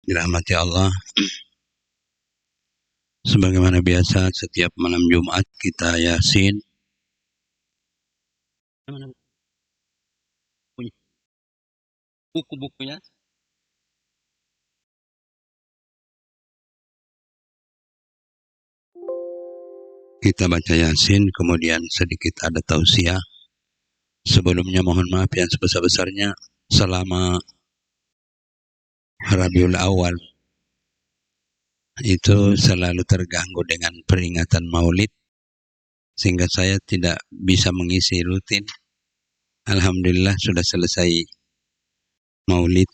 Dirahmati Allah, sebagaimana biasa setiap malam Jumat kita Yasin. Mana buku-bukunya? Kita baca Yasin, kemudian sedikit ada tausiah. Sebelumnya mohon maaf yang sebesar-besarnya selama Rabiul Awal itu selalu terganggu dengan peringatan Maulid sehingga saya tidak bisa mengisi rutin. Alhamdulillah sudah selesai Maulid.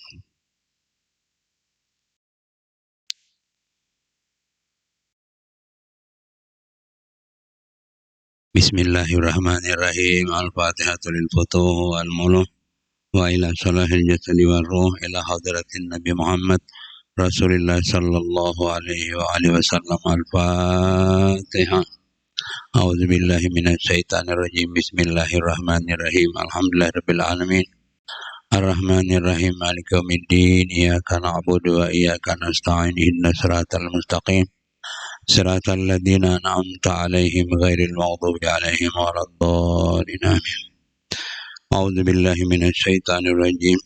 Bismillahirrahmanirrahim. Al-Fatihatu lil Futuh wal Muluh wa ila salahil jasadi wal ruh ila hadratin Nabi Muhammad Rasulullah sallallahu alaihi wa alihi wasallam. Al-Fatihah. A'udzu billahi minasy syaithanir rajim. Bismillahirrahmanirrahim. Alhamdulillahirabbil alamin. Ar-Rahmanir Rahim. Maliki yaumiddin. Iyyaka na'budu wa iyyaka nasta'in. Ihdinas siratal mustaqim. Siratal ladzina an'amta 'alaihim ghairil maghdubi 'alaihim waladdallin. Amin. A'udzu billahi minasy syaithanir rajim.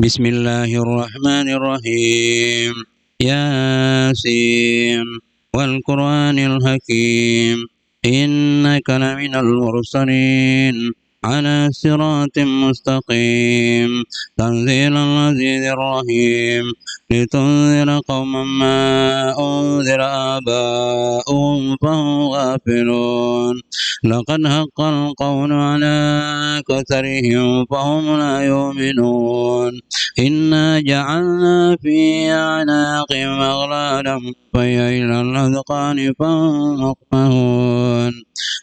Bismillahirrahmanirrahim. Yasin wal Qur'anil hakim. Innaka laminal mursalin على صراط مستقيم تنزيل العزيز الرحيم لتنذر قوما ما أنذر آباؤهم فهم غافلون لقد حق القول على أكثرهم فهم لا يؤمنون إنا جعلنا في أعناقهم أغلالا فهي إلى الأذقان فهم مقمحون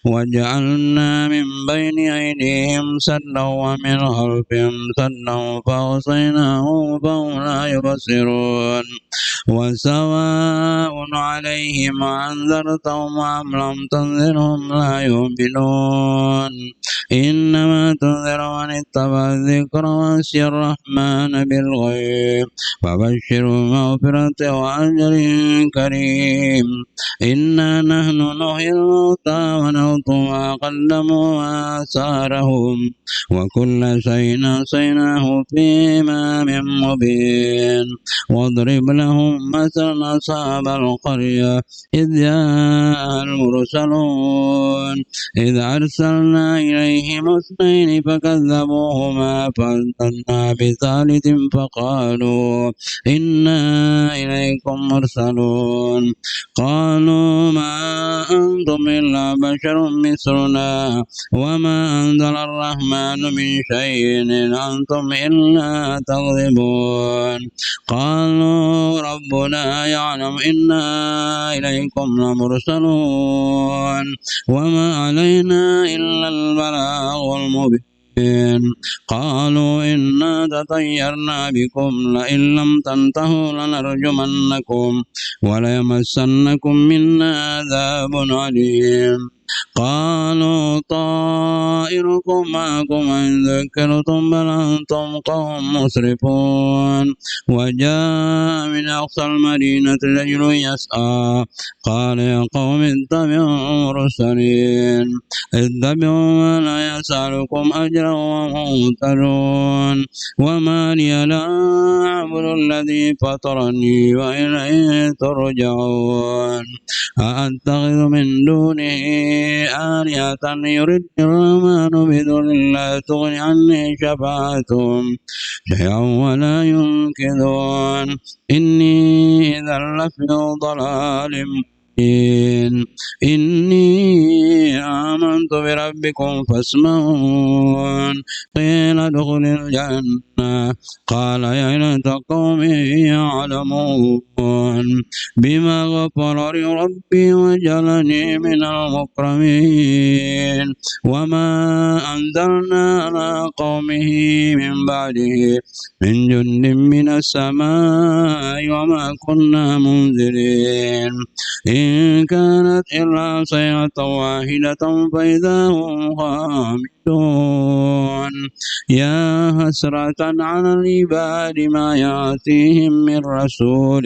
وجعلنا من بين أيديهم سدا ومن خلفهم سدا فأغشيناهم فهم لا يبصرون وسواء عليهم أنذرتهم أم لم تنذرهم لا يؤمنون إنما تنذر من اتبع الذكر وخشي الرحمن بالغيب فبشره مغفرة وأجر كريم إنا نحن نحيي الموتى ونكتب ما قدموا وآثارهم وكل شيء أحصيناه في إمام مبين واضرب لهم مثلا أصحاب القرية إذ جاء المرسلون إذ أرسلنا إليهم اثنين فكذبوهما فأنزلنا بثالث فقالوا إنا إليكم مرسلون قالوا ما أنتم إلا بشر مثلنا وما أنزل الرحمن من شيء إن أنتم إلا تكذبون قالوا ربنا يعلم إنا إليكم لمرسلون وما علينا إلا البلاغ المبين قالوا إنا تطيرنا بكم لئن لم تنتهوا لنرجمنكم وليمسنكم منا عذاب أليم قالوا طائركم معكم إن ذكرتم بل أنتم قوم مسرفون وجاء من أقصى المدينة رجل يسعى قال يا قوم اتبعوا المرسلين اتبعوا ما لا يسألكم أجرا وهم مهتدون وما لي لا أعبد الذي فطرني وإليه ترجعون أأتخذ من دونه آلهة يردني الرحمن بضر لا تغن عني شفاعتهم شيئا ولا ينقذون إني إذا لفي ضلال مبين إني آمنت بربكم فاسمعون قيل ادخل الجنة قال يا ليت قومي يعلمون بما غفر لي ربي وجعلني من المكرمين وما أنزلنا على قومه من بعده من جند من السماء وما كنا منزلين إن إن كانت إلا صيحة واحدة فإذا هم خامدون يا حسرة على العباد ما يأتيهم من رسول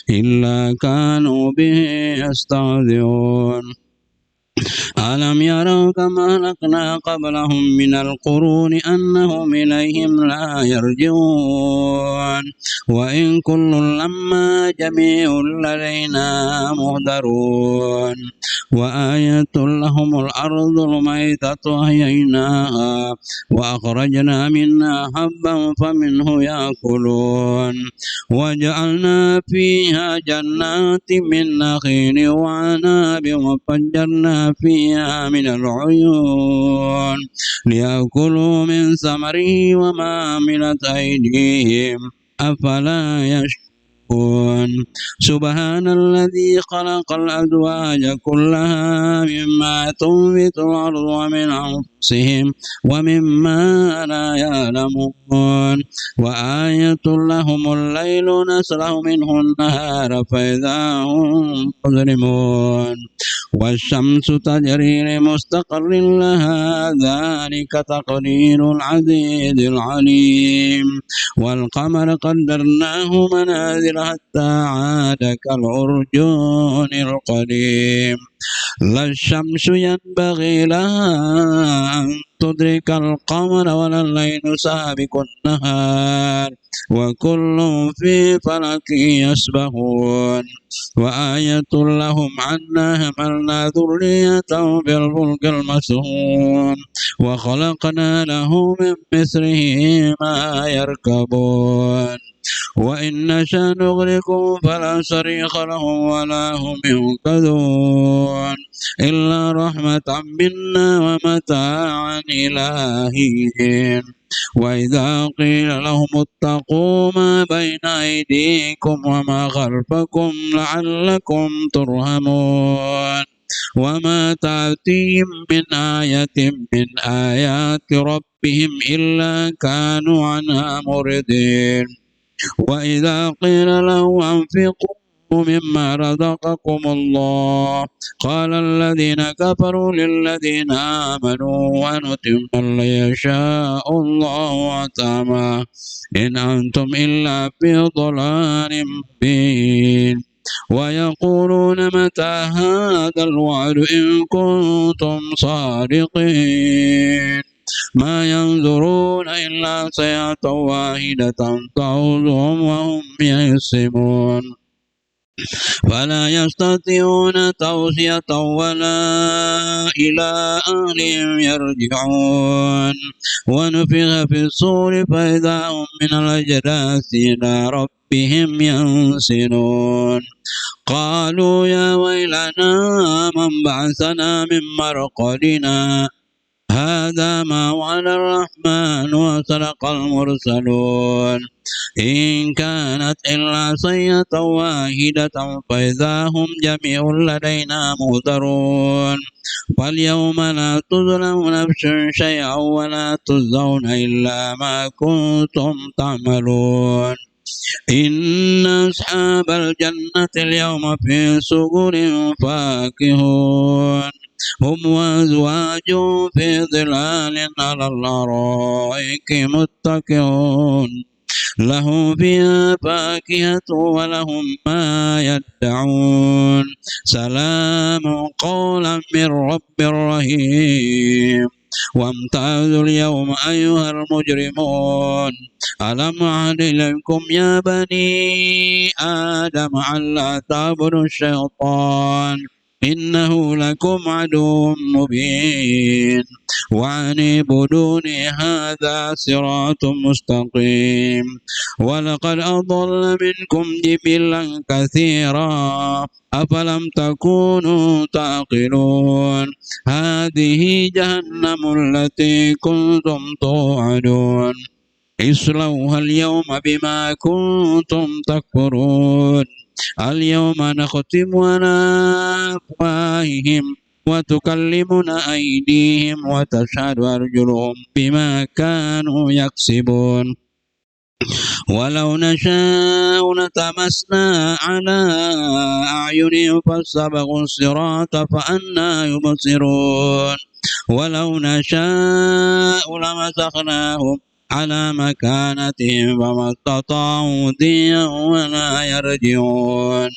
إلا كانوا به يستهزئون ألم يروا كما أهلكنا قبلهم من القرون أنهم إليهم لا يرجعون وإن كل لما جميع لدينا مهدرون وآية لهم الأرض الميتة أحييناها وأخرجنا منها حبا فمنه يأكلون وجعلنا فيها جنات من نخيل وعناب وفجرنا فيها من العيون ليأكلوا من ثمره وما عملت أيديهم أفلا يشكرون سبحان الذي خلق الأزواج كلها مما تنبت الأرض ومن أنفسهم ومما لا يعلمون وآية لهم الليل نسلخ منه النهار فإذا هم مظلمون والشمس تجري لمستقر لها ذلك تقدير العزيز العليم والقمر قدرناه منازل حتى عاد كالعرجون القديم لا الشمس ينبغي لها أن تدرك القمر ولا الليل سابق النهار وكل في فلك يسبحون وآية لهم عنا حملنا ذريتهم في الفلك المسحون وخلقنا له من مثله ما يركبون وإن نشأ نغرقهم فلا صريخ لهم ولا هم ينقذون إلا رحمة منا ومتاعا إلى حين وإذا قيل لهم اتقوا ما بين أيديكم وما خلفكم لعلكم ترحمون وما تأتيهم من آية من آيات ربهم إلا كانوا عنها معرضين وإذا قيل له أنفقوا مما رزقكم الله قال الذين كفروا للذين آمنوا ونتم اللي يشاء الله أتاما إن أنتم إلا في ضلال مبين ويقولون متى هذا الوعد إن كنتم صادقين ما ينظرون إلا صيحة واحدة تعوذهم وهم يحسبون فلا يستطيعون توصية ولا إلى أهلهم يرجعون ونفخ في الصور فإذا هم من الأجداث إلى ربهم ينسلون قالوا يا ويلنا من بعثنا من مرقدنا هذا ما وعد الرحمن وصدق المرسلون إن كانت إلا صيحة واحدة فإذا هم جميع لدينا مهدرون فاليوم لا تظلم نفس شيئا ولا تجزون إلا ما كنتم تعملون إن أصحاب الجنة اليوم في سرر فاكهون هم وأزواجهم في ظلال على الأرائك متكئون لهم فيها فاكهة ولهم ما يدعون سلام قولا من رب رحيم وامتازوا اليوم أيها المجرمون ألم أعهد إليكم يا بني آدم ألا تعبدوا الشيطان إنه لكم عدو مبين وأن اعبدوني هذا صراط مستقيم ولقد أضل منكم جبلا كثيرا أفلم تكونوا تعقلون هذه جهنم التي كنتم توعدون اصلوها اليوم بما كنتم تكفرون اليوم نختم على أفواههم وتكلمنا أيديهم وتشهد أرجلهم بما كانوا يكسبون ولو نشاء لطمسنا على أعينهم فاستبقوا الصراط فأنى يبصرون ولو نشاء لمسخناهم على مكانتهم فما استطاعوا ضيا ولا يرجعون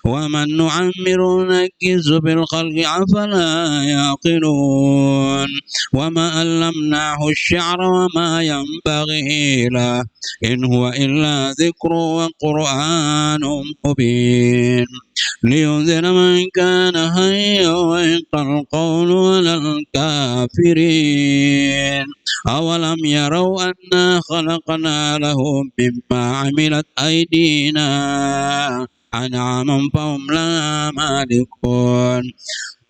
ومن نعمر نكز في الخلق أفلا يعقلون وما علمناه الشعر وما ينبغي له إن هو إلا ذكر وقرآن مبين لينذر من كان حيا ويحق القول على الكافرين أولم يروا أنا خلقنا لهم مما عملت أيدينا أنعاما فهم لا مالكون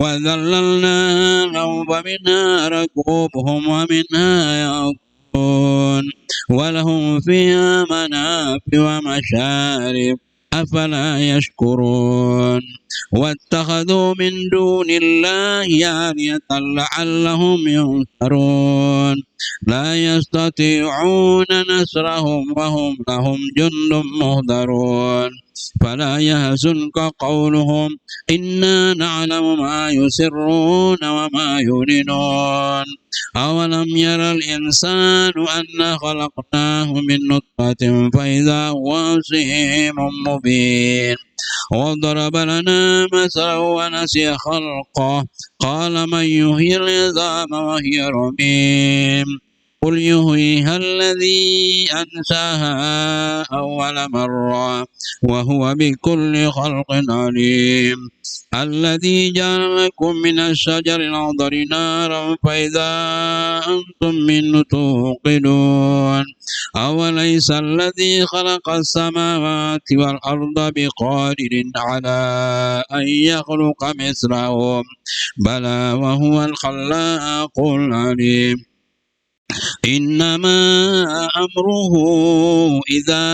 وذللنا لهم فمنها ركوبهم ومنها يأكلون ولهم فيها منافع ومشارب أفلا يشكرون واتخذوا من دون الله آلهة لعلهم ينصرون لا يستطيعون نصرهم وهم لهم جند مهدرون فلا يحزنك قولهم إنا نعلم ما يسرون وما يعلنون أولم ير الإنسان أنا خلقناه من نطفة فإذا هو خصيم مبين وضرب لنا مثلا ونسي خلقه قال من يحيي العظام وهي رميم قل يحييها الذي أنشأها أول مرة وهو بكل خلق عليم الذي جعل لكم من الشجر الأخضر نارا فإذا أنتم منه توقدون أوليس الذي خلق السماوات والأرض بقادر على أن يخلق مثلهم بلى وهو الخلاق العليم إنما أمره إذا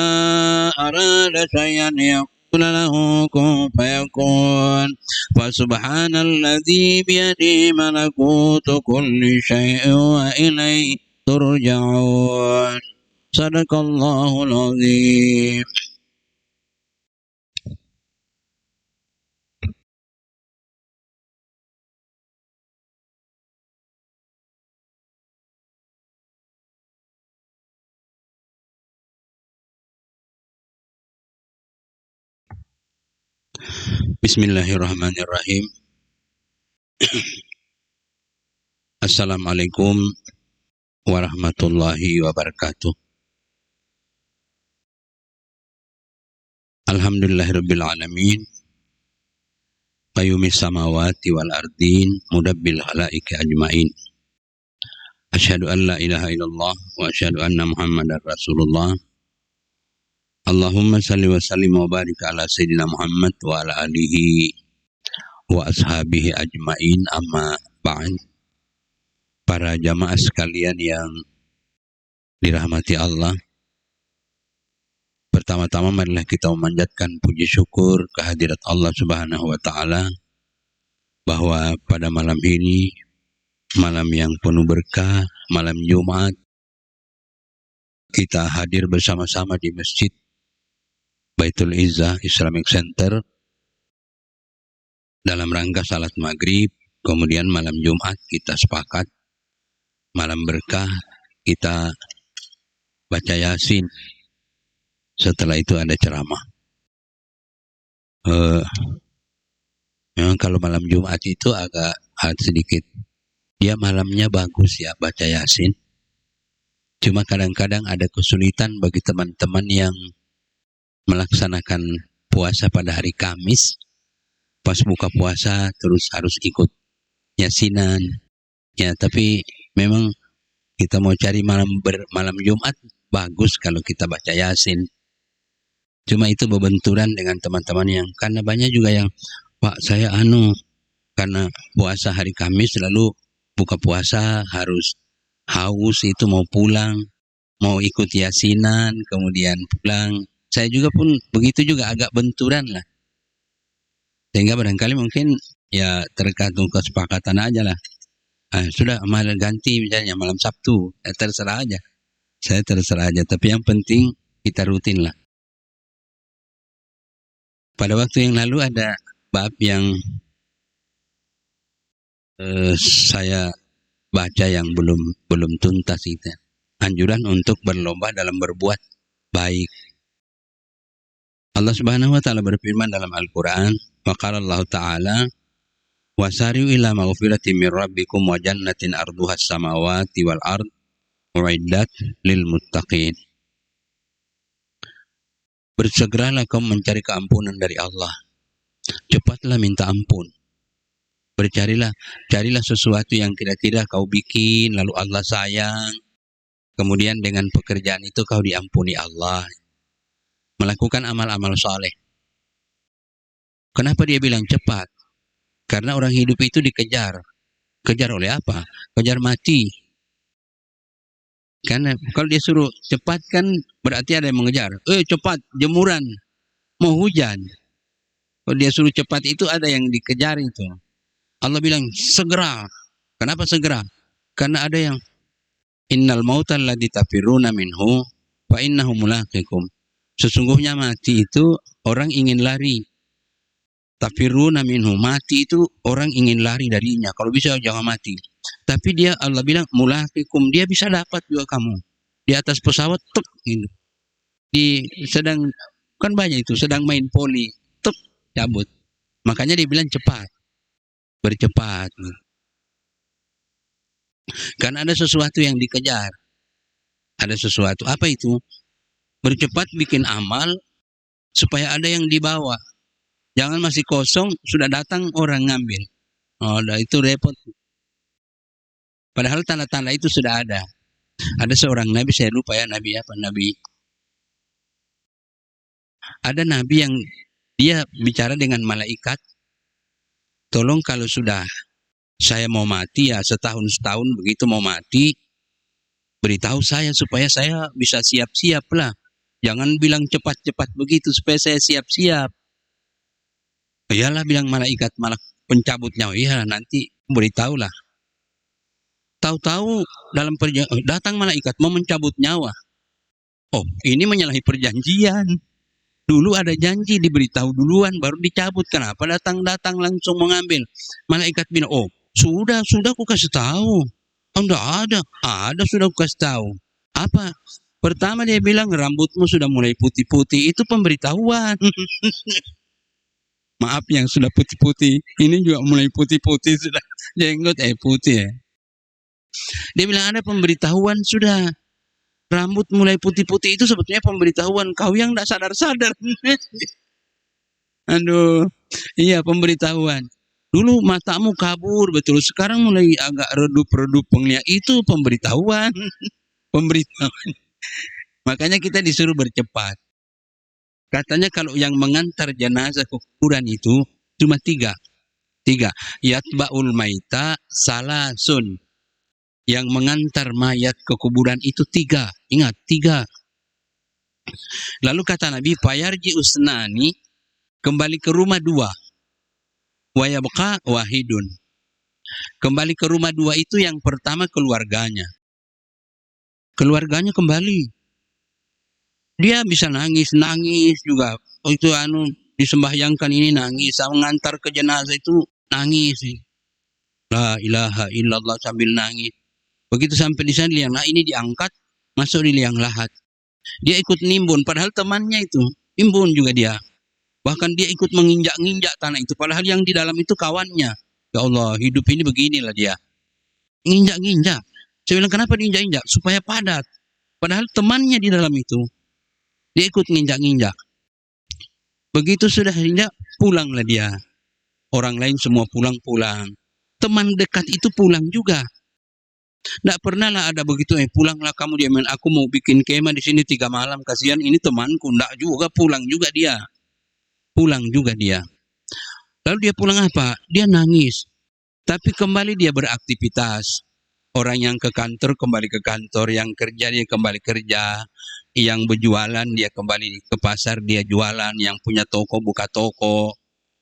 أراد شيئا يقول له كن فيكون فسبحان الذي بيده ملكوت كل شيء وإليه ترجعون صدق الله العظيم. Bismillahirrahmanirrahim. Assalamualaikum warahmatullahi wabarakatuh. Alhamdulillahirabbil alamin. Qayyumis samawati wal ardin mudabbil khalaiqi ajmain. Asyhadu an la ilaha illallah wa asyhadu anna Muhammadar Rasulullah. Allahumma salli wa sallim wa barik ala sayyidina Muhammad wa ala alihi wa ashabihi ajmain amma ba'd. Para jamaah sekalian yang dirahmati Allah, pertama-tama marilah kita memanjatkan puji syukur kehadirat Allah Subhanahu wa taala bahwa pada malam ini, malam yang penuh berkah, malam Jumat, kita hadir bersama-sama di Masjid Baitul Izzah Islamic Center dalam rangka salat maghrib. Kemudian malam Jumat kita sepakat malam berkah, kita baca Yasin. Setelah itu ada ceramah. Memang kalau malam Jumat itu agak sedikit, ya malamnya bagus ya baca Yasin. Cuma kadang-kadang ada kesulitan bagi teman-teman yang melaksanakan puasa pada hari Kamis. Pas buka puasa terus harus ikut Yasinan. Ya, tapi memang kita mau cari malam Jumat bagus kalau kita baca Yasin. Cuma itu berbenturan dengan teman-teman yang, karena banyak juga yang, Pak saya karena puasa hari Kamis lalu buka puasa harus haus itu mau pulang, mau ikut Yasinan kemudian pulang. Saya juga pun begitu juga agak benturan lah. Sehingga barangkali mungkin ya tergantung kesepakatan aja lah. Sudah malam ganti misalnya malam Sabtu, terserah aja. Saya terserah aja. Tapi yang penting kita rutin lah. Pada waktu yang lalu ada bab yang saya baca yang belum tuntas itu. Anjuran untuk berlomba dalam berbuat baik. Allah Subhanahu wa taala berfirman dalam Al-Qur'an, wa qala Allah taala wasari'u ila maghfiratin min rabbikum wa jannatin arduha as-samawati wal ard uiddat lil muttaqin. Bersegeralah kamu mencari keampunan dari Allah. Cepatlah minta ampun. Carilah sesuatu yang kira-kira kau bikin, lalu Allah sayang. Kemudian dengan pekerjaan itu kau diampuni Allah. Melakukan amal-amal saleh. Kenapa dia bilang cepat? Karena orang hidup itu dikejar. Kejar oleh apa? Kejar mati. Karena kalau dia suruh cepat kan berarti ada yang mengejar. Cepat, jemuran. Mau hujan. Kalau dia suruh cepat itu ada yang dikejar itu. Allah bilang segera. Kenapa segera? Karena ada yang innal mautal ladzi tafiruna minhu fa innahu mulaqikum. Sesungguhnya mati itu orang ingin lari. Tafiruna minhu, mati itu orang ingin lari darinya. Kalau bisa jangan mati. Tapi dia Allah bilang mulaqikum, dia bisa dapat juga kamu. Di atas pesawat tek gitu. Sedang kan banyak itu, sedang main poli, tek cabut. Makanya dia bilang cepat. Bercepat. Karena ada sesuatu yang dikejar. Ada sesuatu. Apa itu? Bercepat bikin amal supaya ada yang dibawa. Jangan masih kosong, sudah datang orang ngambil. Itu repot. Padahal tanda-tanda itu sudah ada. Ada seorang nabi, saya lupa ya nabi apa. Ada nabi yang dia bicara dengan malaikat. Tolong kalau sudah saya mau mati ya setahun begitu mau mati, beritahu saya supaya saya bisa siap-siap lah. Jangan bilang cepat-cepat begitu supaya saya siap-siap. Iyalah bilang malaikat, malah pencabut nyawa. Iya nanti beritahulah. Tahu-tahu dalam perjalanan datang malaikat mau mencabut nyawa. Oh, ini menyalahi perjanjian. Dulu ada janji diberitahu duluan baru dicabut. Kenapa datang langsung mengambil? Malaikat bilang, oh sudah aku kasih tahu. Oh, enggak ada sudah aku kasih tahu. Apa? Pertama dia bilang rambutmu sudah mulai putih-putih, itu pemberitahuan. Maaf yang sudah putih-putih, ini juga mulai putih-putih sudah jenggot putih ya. Dia bilang ada pemberitahuan sudah. Rambut mulai putih-putih itu sebetulnya pemberitahuan. Kau yang tidak sadar-sadar. Aduh, iya pemberitahuan. Dulu matamu kabur betul. Sekarang mulai agak redup-redup penglihat. Itu pemberitahuan. Pemberitahuan. Makanya kita disuruh bercepat. Katanya kalau yang mengantar jenazah ke kuburan itu cuma tiga. Yatba'ul maita salasun. Yang mengantar mayat ke kuburan itu tiga. Ingat, tiga. Lalu kata Nabi, fayarji usnani, kembali ke rumah dua. Wayabqa wahidun. Kembali ke rumah dua itu yang pertama keluarganya. Keluarganya kembali. Dia bisa nangis juga. Oh, itu disembahyangkan ini nangis. Mengantar ke jenazah itu nangis. La ilaha illallah sambil nangis. Begitu sampai di sana liang, ini diangkat, masuk di liang lahat. Dia ikut nimbun, padahal temannya itu nimbun juga dia. Bahkan dia ikut menginjak-injak tanah itu, padahal yang di dalam itu kawannya. Ya Allah, hidup ini beginilah dia. Injak-injak. Saya bilang kenapa diinjak-injak? Supaya padat. Padahal temannya di dalam itu. Dia ikut nginjak-injak. Begitu sudah injak, pulanglah dia. Orang lain semua pulang-pulang. Teman dekat itu pulang juga. Tidak pernah lah ada begitu, pulanglah kamu, dia main, aku mau bikin kemah di sini 3 malam, kasihan ini temanku. Tidak juga, pulang juga dia. Lalu dia pulang apa? Dia nangis. Tapi kembali dia beraktivitas. Orang yang ke kantor kembali ke kantor, yang kerja dia kembali kerja, yang berjualan dia kembali ke pasar dia jualan, yang punya toko buka toko.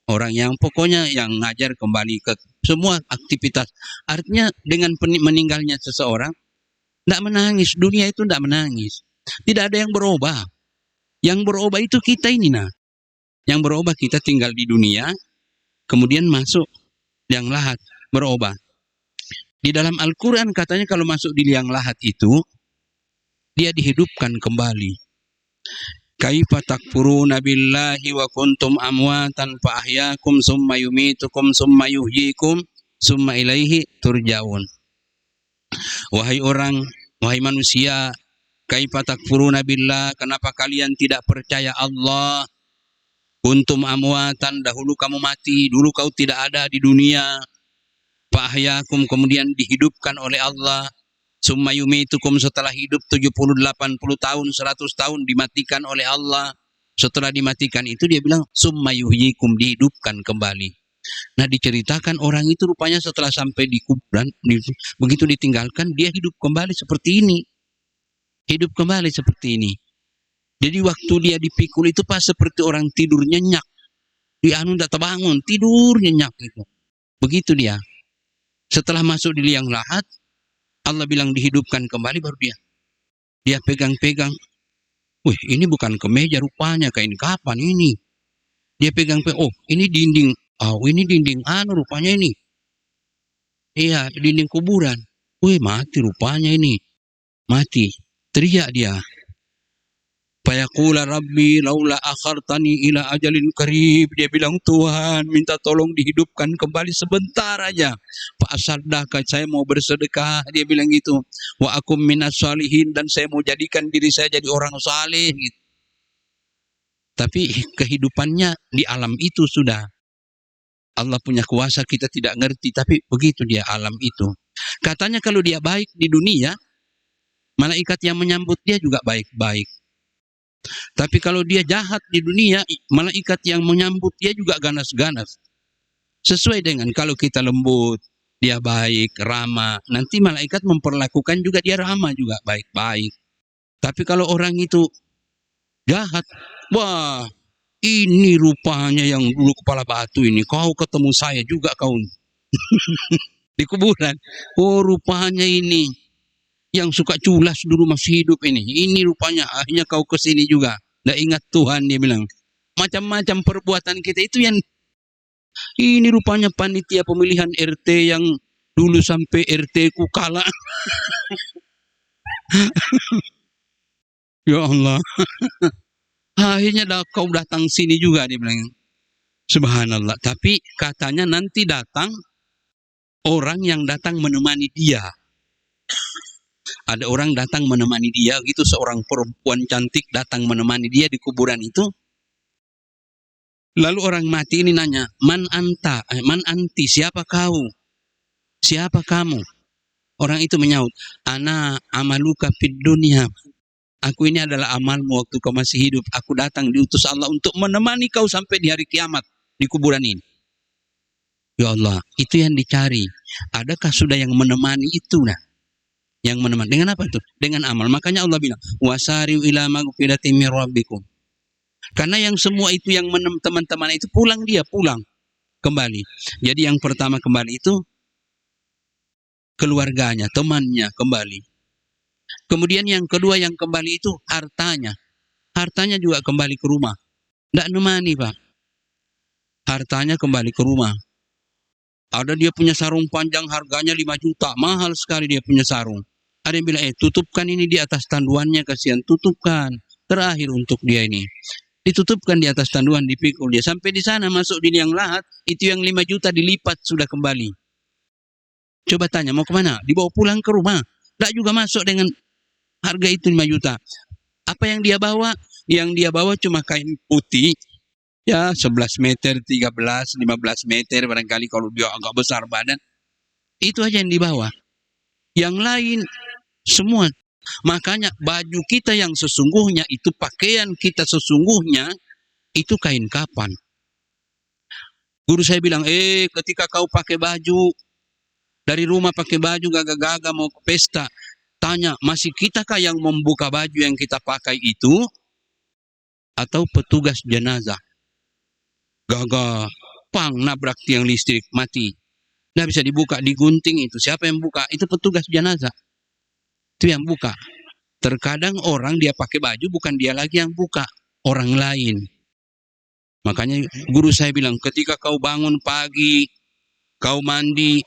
Orang yang pokoknya yang ngajar kembali ke semua aktivitas. Artinya dengan meninggalnya seseorang, tidak menangis. Dunia itu tidak menangis. Tidak ada yang berubah. Yang berubah itu kita ini, nah. Yang berubah kita tinggal di dunia, kemudian masuk liang lahat, berubah. Di dalam Al-Quran katanya kalau masuk di liang lahat itu, dia dihidupkan kembali. Kaifa takfuruna billahi wa kuntum amwatan fa ahyakum summa yumitukum summa yuhyikum summa ilaihi turja'un. Wahai orang, wahai manusia, kaifa takfuruna billah, kenapa kalian tidak percaya Allah? Kuntum amwatan, dahulu kamu mati, dulu kau tidak ada di dunia. Fa ahyakum, kemudian dihidupkan oleh Allah. Summa yumitukum, setelah hidup 70, 80 tahun, 100 tahun dimatikan oleh Allah. Setelah dimatikan itu dia bilang summa yuhyikum, dihidupkan kembali. Nah, diceritakan orang itu rupanya setelah sampai di kuburan, begitu ditinggalkan dia hidup kembali seperti ini. Hidup kembali seperti ini. Jadi waktu dia dipikul itu pas seperti orang tidur nyenyak. Dia tidak terbangun, tidur nyenyak itu. Begitu dia. Setelah masuk di liang lahat, Allah bilang dihidupkan kembali, baru dia pegang-pegang. Wih, ini bukan kemeja rupanya, kain kapan ini. Dia pegang-pegang, oh ini dinding. Oh, ini dinding rupanya ini. Iya, dinding kuburan. Wih, mati rupanya ini. Mati. Teriak dia. Fayaqula rabbi laula akhartani ila ajalin qarib. Dia bilang, Tuhan, minta tolong dihidupkan kembali sebentar aja. Fa asaddaka, saya mau bersedekah. Dia bilang gitu. Wa akum minas salihin, dan saya mau jadikan diri saya jadi orang saleh gitu. Tapi kehidupannya di alam itu sudah. Allah punya kuasa, kita tidak ngerti, tapi begitu dia alam itu. Katanya kalau dia baik di dunia, malaikat yang menyambut dia juga baik-baik. Tapi kalau dia jahat di dunia, malaikat yang menyambut dia juga ganas-ganas. Sesuai dengan kalau kita lembut, dia baik, ramah, nanti malaikat memperlakukan juga dia ramah juga, baik-baik. Tapi kalau orang itu jahat, wah, ini rupanya yang dulu kepala batu ini, kau ketemu saya juga kau di kuburan. Oh, rupanya ini yang suka culas dulu masih hidup ini. Ini rupanya akhirnya kau kesini juga. Nggak ingat Tuhan, dia bilang. Macam-macam perbuatan kita itu yang ini rupanya panitia pemilihan RT yang dulu sampai RT ku kalah. Ya Allah. Akhirnya kau datang sini juga, dia bilang. Subhanallah. Tapi katanya nanti datang orang yang datang menemani dia. Ada orang datang menemani dia, gitu, seorang perempuan cantik datang menemani dia di kuburan itu. Lalu orang mati ini nanya, man anta, man anti, siapa kau? Siapa kamu? Orang itu menyaut, ana amaluka fid dunya. Aku ini adalah amalmu waktu kau masih hidup. Aku datang diutus Allah untuk menemani kau sampai di hari kiamat di kuburan ini. Ya Allah, itu yang dicari. Adakah sudah yang menemani itu? Nah, yang menemani dengan apa itu? Dengan amal. Makanya Allah bilang, wasari'u ila magfiratin mir rabbikum. Karena yang semua itu yang teman-teman itu pulang, dia pulang kembali. Jadi yang pertama kembali itu keluarganya, temannya kembali. Kemudian yang kedua yang kembali itu hartanya. Hartanya juga kembali ke rumah. Tidak nemani, Pak. Hartanya kembali ke rumah. Ada dia punya sarung panjang harganya 5 juta. Mahal sekali dia punya sarung. Ada yang bilang, tutupkan ini di atas tanduannya, kasihan. Tutupkan. Terakhir untuk dia ini. Ditutupkan di atas tanduan, dipikul dia. Sampai di sana masuk di liang lahat, itu yang 5 juta dilipat sudah kembali. Coba tanya, mau kemana? Dibawa pulang ke rumah. Tidak juga masuk dengan harga itu 5 juta. Apa yang dia bawa? Yang dia bawa cuma kain putih. Ya, 11 meter, 13, 15 meter, barangkali kalau dia agak besar badan. Itu aja yang dibawa. Yang lain, semua. Makanya baju kita yang sesungguhnya, itu pakaian kita sesungguhnya, itu kain kapan. Guru saya bilang, ketika kau pakai baju, dari rumah pakai baju gagah-gagah mau ke pesta, tanya, masih kitakah yang membuka baju yang kita pakai itu? Atau petugas jenazah? Gagah, pang, nabrak tiang listrik, mati. Nggak bisa dibuka, digunting itu. Siapa yang buka? Itu petugas jenazah. Itu yang buka. Terkadang orang dia pakai baju, bukan dia lagi yang buka. orang lain. Makanya guru saya bilang, ketika kau bangun pagi, kau mandi,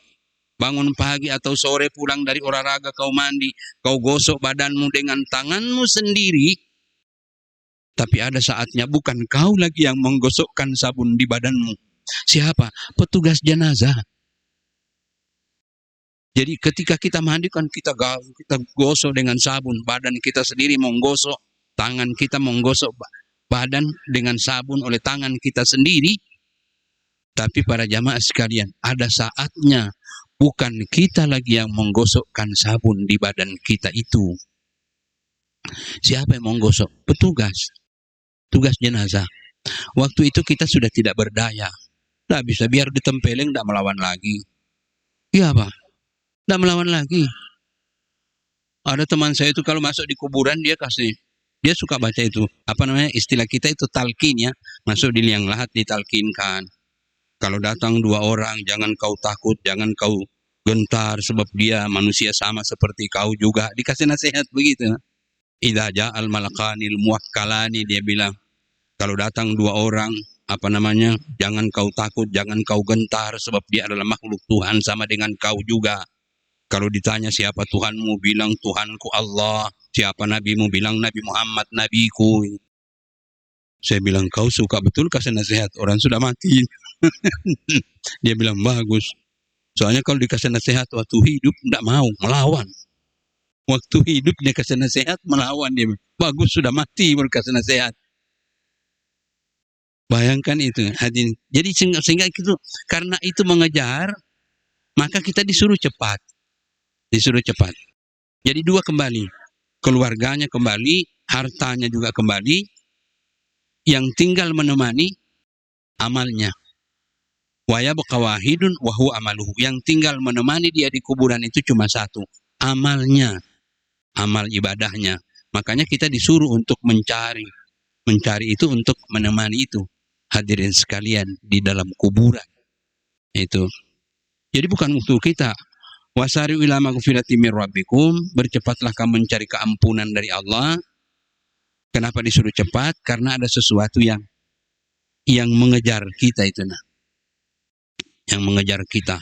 bangun pagi atau sore pulang dari olahraga kau mandi, kau gosok badanmu dengan tanganmu sendiri, tapi ada saatnya bukan kau lagi yang menggosokkan sabun di badanmu. Siapa? Petugas jenazah. Jadi ketika kita mandi kan kita gosok dengan sabun, badan kita sendiri menggosok, tangan kita menggosok badan dengan sabun oleh tangan kita sendiri. Tapi para jamaah sekalian, ada saatnya bukan kita lagi yang menggosokkan sabun di badan kita itu. Siapa yang menggosok? Petugas. Tugas jenazah. Waktu itu kita sudah tidak berdaya. Tidak bisa, biar ditempeleng, tidak melawan lagi. Iya Pak, tidak melawan lagi. Ada teman saya itu kalau masuk di kuburan dia suka baca itu, apa namanya, istilah kita itu talqin ya. Masuk di liang lahat ditalkinkan. Kalau datang dua orang, jangan kau takut, jangan kau gentar, sebab dia manusia sama seperti kau juga. Dikasih nasihat begitu. Idza ja'al malakanil muwakkalani, dia bilang, kalau datang dua orang, apa namanya, jangan kau takut, jangan kau gentar, sebab dia adalah makhluk Tuhan sama dengan kau juga. Kalau ditanya siapa Tuhanmu, bilang Tuhanku Allah. Siapa nabimu, bilang Nabi Muhammad nabiku. Saya bilang, kau suka betul kasih nasihat, orang sudah mati. Dia bilang, bagus. Soalnya kalau dikasih nasihat waktu hidup, tidak mau, melawan. Waktu hidup dia kasih nasihat, melawan. Dia bilang, bagus, sudah mati baru kasih nasihat. Bayangkan itu hadirin. Jadi sehingga itu, karena itu mengejar, maka kita disuruh cepat. Disuruh cepat. Jadi dua kembali. Keluarganya kembali, hartanya juga kembali. Yang tinggal menemani amalnya. Wa yabqa wahidun wa huwa amaluhu. Yang tinggal menemani dia di kuburan itu cuma satu, amalnya. Amal ibadahnya. Makanya kita disuruh untuk mencari. Mencari itu untuk menemani itu. Hadirin sekalian, di dalam kuburan. Itu. Jadi bukan untuk kita. Wasari ila maghfirati mir rabbikum, bercepatlah kamu mencari keampunan dari Allah. Kenapa disuruh cepat? Karena ada sesuatu yang mengejar kita itu, nah. Yang mengejar kita.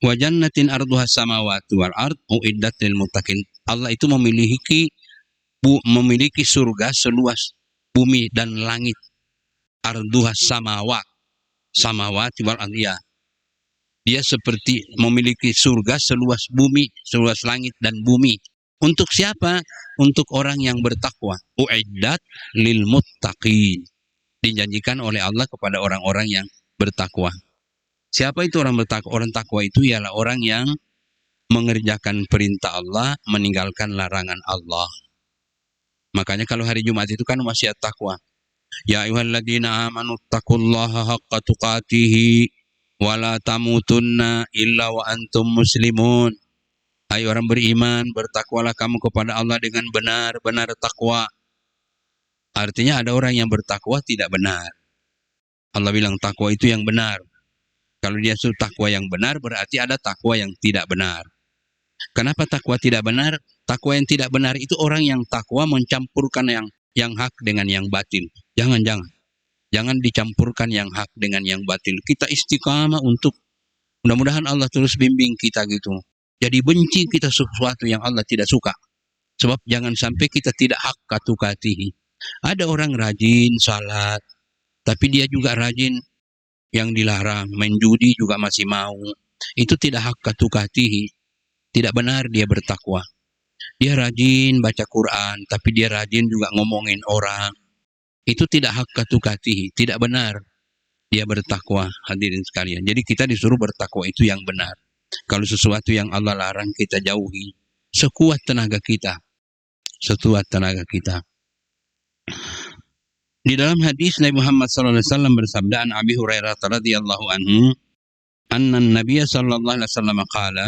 Wa jannatin arduha samawati wal ard uiddat lil muttaqin. Allah itu memiliki surga seluas bumi dan langit. Arduha samawati wal ard, ya. Dia seperti memiliki surga seluas bumi, seluas langit dan bumi. Untuk siapa? Untuk orang yang bertakwa. Uiddat lil muttaqin. Dijanjikan oleh Allah kepada orang-orang yang bertakwa. Siapa itu orang bertakwa? Orang takwa itu ialah orang yang mengerjakan perintah Allah, meninggalkan larangan Allah. Makanya kalau hari Jumat itu kan wasiat takwa. Ya ayyuhalladzina amanu taqullaha haqqa tuqatih wa la tamutunna illa wa antum muslimun. Hai orang beriman, bertakwalah kamu kepada Allah dengan benar-benar takwa. Artinya ada orang yang bertakwa tidak benar. Allah bilang takwa itu yang benar. Kalau dia suruh takwa yang benar, berarti ada takwa yang tidak benar. Kenapa takwa tidak benar? Takwa yang tidak benar itu orang yang takwa mencampurkan yang hak dengan yang batil. Jangan dicampurkan yang hak dengan yang batil. Kita istiqamah untuk, mudah-mudahan Allah terus bimbing kita gitu. Jadi benci kita sesuatu yang Allah tidak suka. Sebab jangan sampai kita tidak haqqa tuqatih. Ada orang rajin salat, tapi dia juga rajin yang dilarang, main judi juga masih mau. Itu tidak haqqa tuqatih. Tidak benar dia bertakwa. Dia rajin baca Quran, tapi dia rajin juga ngomongin orang. Itu tidak haqqa tuqatih, tidak benar dia bertakwa, hadirin sekalian. Jadi kita disuruh bertakwa itu yang benar. Kalau sesuatu yang Allah larang kita jauhi sekuat tenaga kita. Sekuat tenaga kita. Di dalam hadis Nabi Muhammad SAW bersabda, an Abi Hurairah radhiyallahu anhu, anna Nabiy sallallahu alaihi wasallam qala,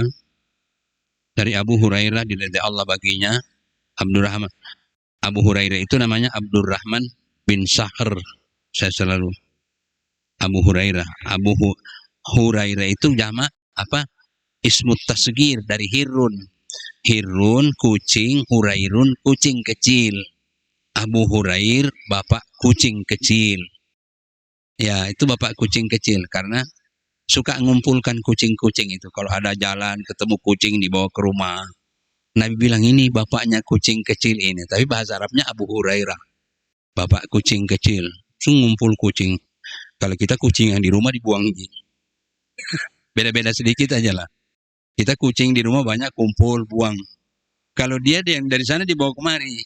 dari Abu Hurairah diridai Allah baginya, Abdurrahman. Abu Hurairah itu namanya Abdurrahman bin Sahr. Saya selalu Abu Hurairah. Hurairah itu jamak apa? Ismut tasghir dari hirun. Hirun kucing, hurairun kucing kecil. Abu Hurair, bapak kucing kecil. Ya, itu bapak kucing kecil karena suka ngumpulkan kucing-kucing itu. Kalau ada jalan ketemu kucing dibawa ke rumah. Nabi bilang ini bapaknya kucing kecil ini. Tapi bahasa Arabnya Abu Hurairah. Bapak kucing kecil. Ngumpul kucing. Kalau kita kucing yang di rumah dibuang. Beda-beda sedikit aja lah. Kita kucing di rumah banyak kumpul, buang. Kalau dia yang dari sana dibawa kemari.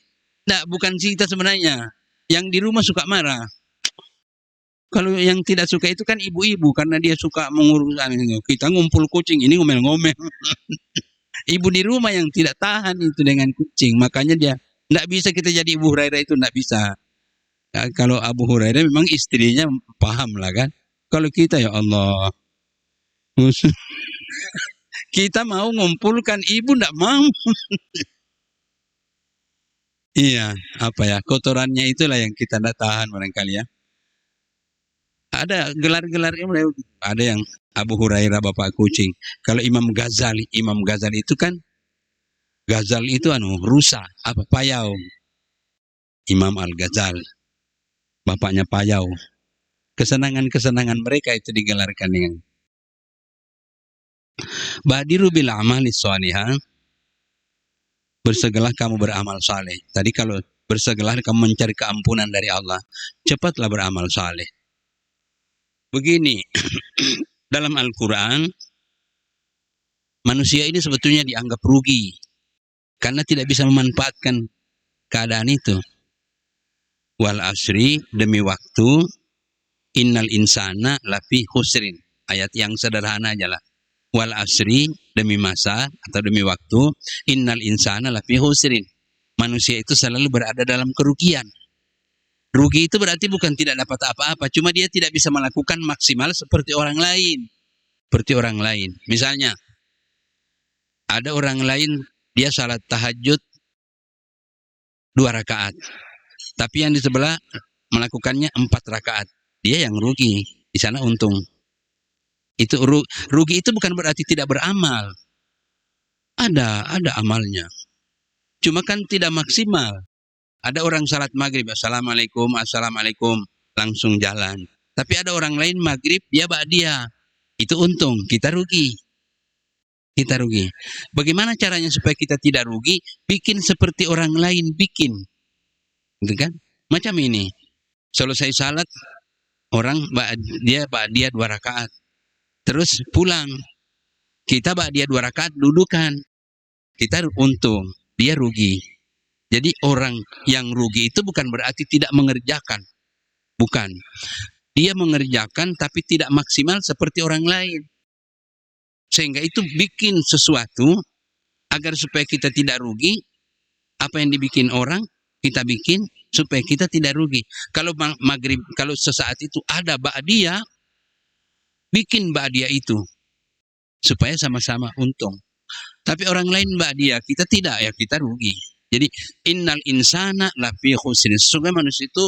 Nah, bukan kita sebenarnya. Yang di rumah suka marah. Kalau yang tidak suka itu kan ibu-ibu karena dia suka mengurus anaknya. Kita ngumpul kucing ini ngomel-ngomel. Ibu di rumah yang tidak tahan itu dengan kucing, makanya dia tidak bisa kita jadi Abu Hurairah itu tidak bisa. Nah, kalau Abu Hurairah memang istrinya paham lah kan. Kalau kita ya Allah, kita mau ngumpulkan ibu tidak mau. Iya, apa ya kotorannya itulah yang kita tidak tahan barangkali ya. Ada gelar-gelarnya, ada yang Abu Hurairah bapak kucing. Kalau Imam Ghazali itu kan Ghazali itu rusa, apa payau. Imam Al-Ghazali, bapaknya payau. Kesenangan-kesenangan mereka itu digelarkan dengan Badiru bil amali shalihah. Bersegeralah kamu beramal saleh. Tadi kalau bersegeralah kamu mencari keampunan dari Allah, cepatlah beramal saleh. Begini, dalam Al-Quran, manusia ini sebetulnya dianggap rugi karena tidak bisa memanfaatkan keadaan itu. Wal asri, demi waktu, innal insana lafi khusrin. Ayat yang sederhana aja lah. Wal asri, demi masa atau demi waktu, innal insana lafi khusrin. Manusia itu selalu berada dalam kerugian. Rugi itu berarti bukan tidak dapat apa-apa, cuma dia tidak bisa melakukan maksimal seperti orang lain. Seperti orang lain. Misalnya, ada orang lain dia salat tahajud 2 rakaat. Tapi yang di sebelah melakukannya 4 rakaat. Dia yang rugi. Di sana untung. Itu rugi itu bukan berarti tidak beramal. Ada amalnya. Cuma kan tidak maksimal. Ada orang salat maghrib, assalamualaikum, langsung jalan. Tapi ada orang lain maghrib, dia ba'diyah. Itu untung, kita rugi. Kita rugi. Bagaimana caranya supaya kita tidak rugi? Bikin seperti orang lain bikin. Gitu kan? Macam ini. Selesai salat, orang dia 2 rakaat. Terus pulang. Kita dia 2 rakaat, dudukan. Kita untung, dia rugi. Jadi orang yang rugi itu bukan berarti tidak mengerjakan. Bukan. Dia mengerjakan tapi tidak maksimal seperti orang lain. Sehingga itu bikin sesuatu agar supaya kita tidak rugi. Apa yang dibikin orang, kita bikin supaya kita tidak rugi. Kalau maghrib, kalau sesaat itu ada ba'diyah, bikin ba'diyah itu. Supaya sama-sama untung. Tapi orang lain ba'diyah, kita tidak, ya kita rugi. Jadi innal insana lafi khusrin. Sesungguhnya manusia itu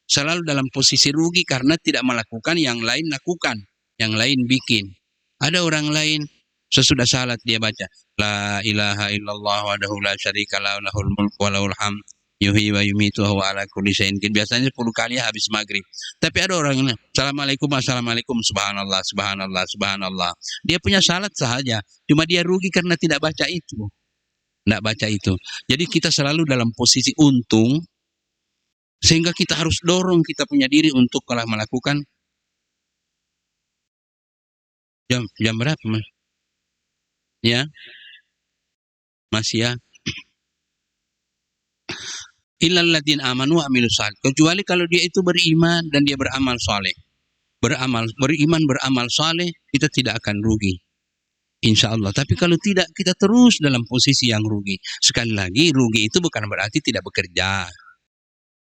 selalu dalam posisi rugi karena tidak melakukan yang lain lakukan, yang lain bikin. Ada orang lain sesudah salat dia baca la ilaha illallah wahdahu la syarika lahu lahul mulku wa lahul hamd yuhyi wa yumiitu wa huwa ala kulli syai'in qadir. Biasanya 10 kali habis maghrib. Tapi ada orang ini assalamualaikum subhanallah subhanallah subhanallah. Dia punya salat sahaja, cuma dia rugi karena tidak baca itu. Tidak baca itu. Jadi kita selalu dalam posisi untung, sehingga kita harus dorong kita punya diri untuk kalau melakukan jam berapa mas? Ya, masih ya. Illal ladzina amanu wa amilus salih. Kecuali kalau dia itu beriman dan dia beramal saleh. Beriman, beramal saleh, kita tidak akan rugi. Insya Allah. Tapi kalau tidak, kita terus dalam posisi yang rugi. Sekali lagi, rugi itu bukan berarti tidak bekerja.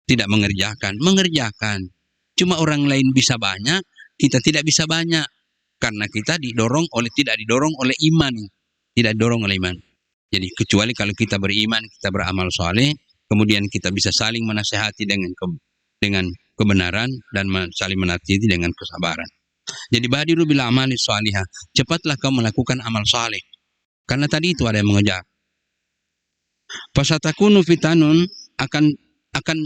Tidak mengerjakan. Mengerjakan. Cuma orang lain bisa banyak, kita tidak bisa banyak. Karena kita tidak didorong oleh iman. Tidak didorong oleh iman. Jadi kecuali kalau kita beriman, kita beramal saleh, kemudian kita bisa saling menasihati dengan kebenaran dan saling menasihati dengan kesabaran. Jadi badiru bil amali shalihah. Cepatlah kau melakukan amal saleh. Karena tadi itu ada yang mengejar. Fasatakunu fitanun, akan akan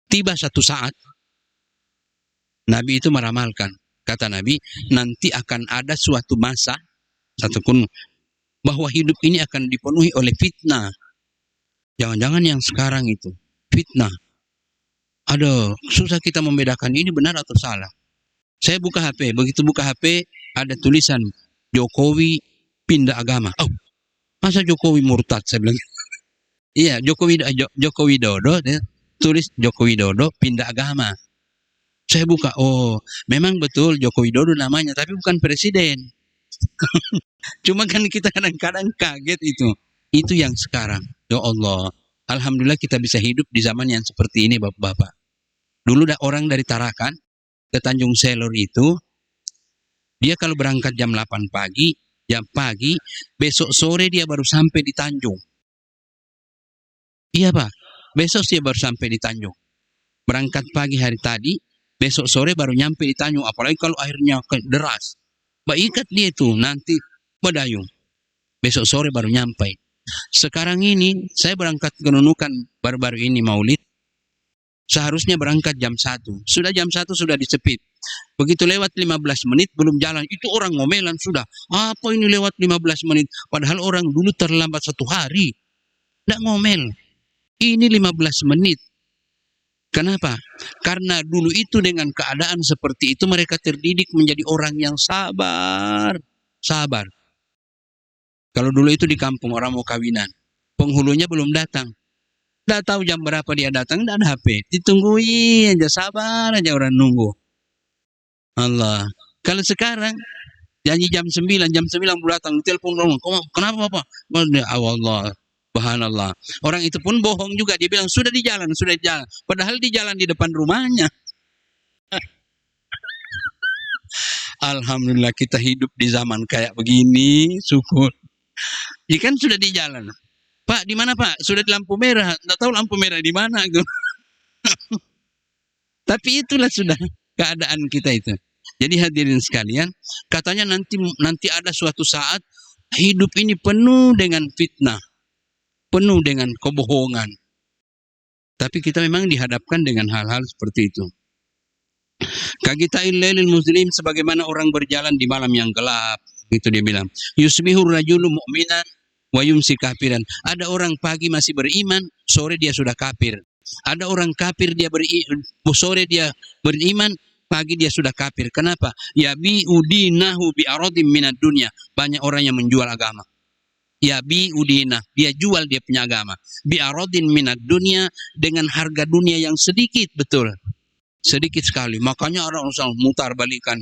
tiba satu saat, Nabi itu meramalkan. Kata Nabi, nanti akan ada suatu masa, ataupun bahwa hidup ini akan dipenuhi oleh fitnah. Jangan-jangan yang sekarang itu fitnah. Aduh, susah kita membedakan ini benar atau salah. Saya buka HP, begitu buka HP ada tulisan Jokowi pindah agama. Oh, masa Jokowi murtad, saya bilang. Iya, Joko Widodo tulis Joko Widodo pindah agama. Saya buka, oh, memang betul Joko Widodo namanya, tapi bukan presiden. Cuma kan kita kadang-kadang kaget itu. Itu yang sekarang. Ya Allah, alhamdulillah kita bisa hidup di zaman yang seperti ini, Bapak-bapak. Dulu orang dari Tarakan ke Tanjung Selor itu, dia kalau berangkat jam 8 pagi, besok sore dia baru sampai di Tanjung. Iya, Pak. Besok dia baru sampai di Tanjung. Berangkat pagi hari tadi, besok sore baru nyampe di Tanjung. Apalagi kalau airnya deras. Ikat dia itu, nanti berdayung. Besok sore baru nyampe. Sekarang ini, saya berangkat ke Nunukan baru-baru ini Maulid. Seharusnya berangkat jam 1. Sudah jam 1 sudah disepit. Begitu lewat 15 menit belum jalan. Itu orang ngomelan sudah. Apa ini lewat 15 menit? Padahal orang dulu terlambat 1 hari. Tidak ngomel. Ini 15 menit. Kenapa? Karena dulu itu dengan keadaan seperti itu mereka terdidik menjadi orang yang sabar. Sabar. Kalau dulu itu di kampung orang mau kawinan, penghulunya belum datang. Tidak tahu jam berapa dia datang, tidak ada HP. Ditungguin aja, sabar aja orang nunggu. Allah. Kalau sekarang, janji jam 9 baru datang, telepon orang. Kenapa Bapak? Allah. Subhanallah. Orang itu pun bohong juga. Dia bilang, sudah di jalan. Padahal di jalan di depan rumahnya. Alhamdulillah kita hidup di zaman kayak begini. Syukur. Ya kan sudah di jalan. Pak, di mana Pak? Sudah di lampu merah. Tidak tahu lampu merah di mana. Tapi itulah sudah keadaan kita itu. Jadi hadirin sekalian, katanya nanti ada suatu saat hidup ini penuh dengan fitnah. Penuh dengan kebohongan. Tapi kita memang dihadapkan dengan hal-hal seperti itu. Kagita'il lailil muslim, sebagaimana orang berjalan di malam yang gelap. Itu dia bilang. Yusbihur rajulu mu'minan wa yumsi kafiran. Ada orang pagi masih beriman, sore dia sudah kafir. Ada orang kafir sore dia beriman, pagi dia sudah kafir. Kenapa? Ya bi'udinahu bi'aradim minad dunya. Banyak orang yang menjual agama. Ya bi'udinah, dia jual dia punya agama. Bi'aradin minad dunya, dengan harga dunia yang sedikit, betul. Sedikit sekali. Makanya orang mutar balikan.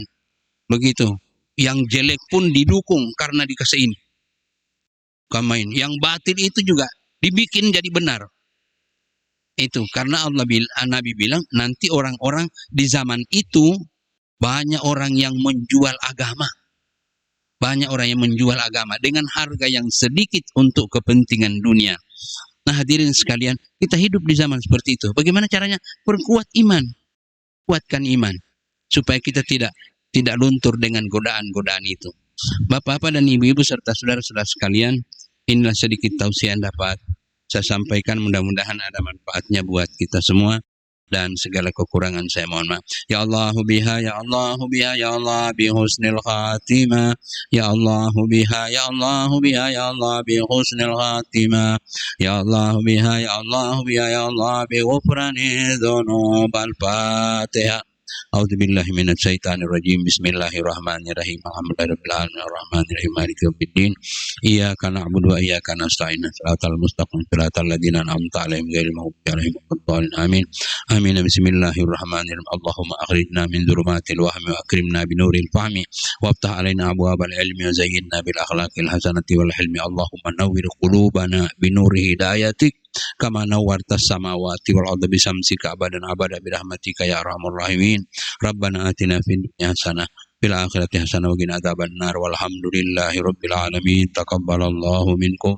Begitu. Yang jelek pun didukung karena dikasihin. Kamain. Yang batil itu juga dibikin jadi benar. Itu karena Nabi bilang nanti orang-orang di zaman itu banyak orang yang menjual agama. Banyak orang yang menjual agama dengan harga yang sedikit untuk kepentingan dunia. Nah hadirin sekalian, kita hidup di zaman seperti itu. Bagaimana caranya? Perkuat iman. Kuatkan iman. Supaya kita tidak luntur dengan godaan-godaan itu. Bapak-bapak dan ibu-ibu serta saudara-saudara sekalian, inilah sedikit tausiah yang dapat saya sampaikan, mudah-mudahan ada manfaatnya buat kita semua, dan segala kekurangan saya mohon maaf. Ya Allah biha, ya Allah biha, ya Allah bi husnil khatimah. Ya Allah biha, ya Allah biha, ya Allah bi husnil khatimah. Ya Allah biha, ya Allah biha, ya Allah bi ghufrani dzunub. Al-Fatihah. A'udzu billahi minasy syaithanir rajim. Bismillahirrahmanirrahim. Alhamdulillahirabbil alamin arrahmanirrahim maliki yaumiddin. Iyyaka na'budu wa iyyaka nasta'in. Shiratal mustaqim shiratal ladzina an'amta 'alaihim ghairil maghdubi 'alaihim waladdallin. Amin. Amin. Bismillahirrahmanirrahim. Allahumma akhrijna min dhulumatil wahmi wa akrimna bi nuril fahmi waftah 'alaina abwabal ilmi wa zayyinna bil akhlaqil hasanati wal hilmi. Allahumma nawwir qulubana bi nuri hidayatik kama nawwartas samawati wal arda bisamsika abadan abada birahmatika ya arhamar rahimin. Rabbana atina fid dunya hasanah fil akhirati hasanah wa qina adzabannar. Walhamdulillahi rabbil alamin. Taqabbalallahu minkum.